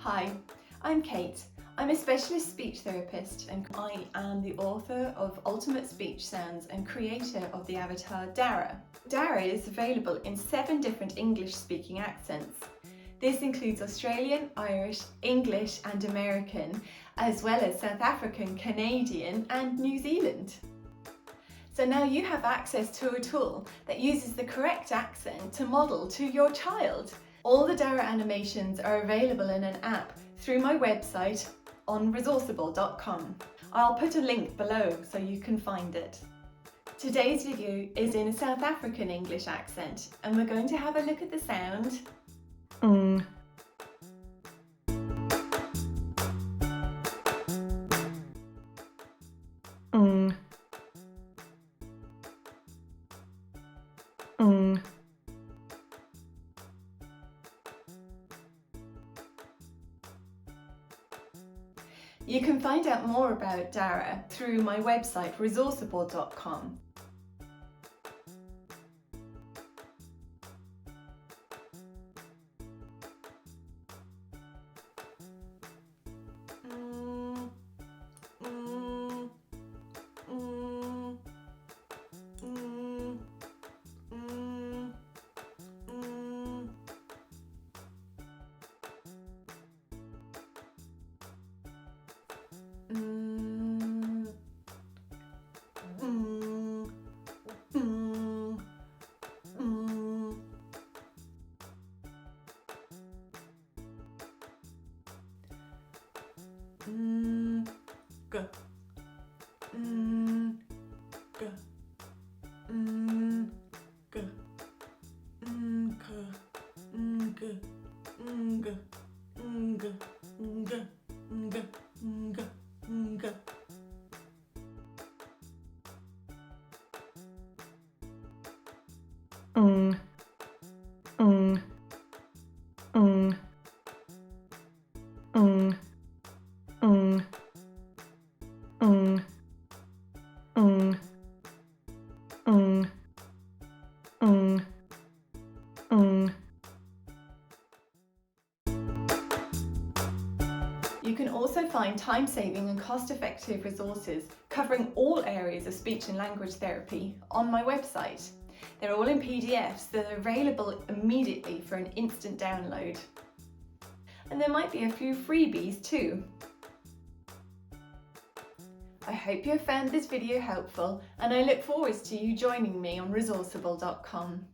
Hi, I'm Kate. I'm a specialist speech therapist and I am the author of Ultimate Speech Sounds and creator of the avatar DARA. DARA is available in 7 different English-speaking accents. This includes Australian, Irish, English and American, as well as South African, Canadian and New Zealand. So now you have access to a tool that uses the correct accent to model to your child. All the DARA animations are available in an app through my website on Resourceible.com. I'll put a link below so you can find it. Today's video is in a South African English accent and we're going to have a look at the sound You can find out more about DARA through my website Resourceible.com. You can also find time-saving and cost-effective resources covering all areas of speech and language therapy on my website. They're all in PDFs that are available immediately for an instant download. And there might be a few freebies too. I hope you have found this video helpful and I look forward to you joining me on Resourceible.com.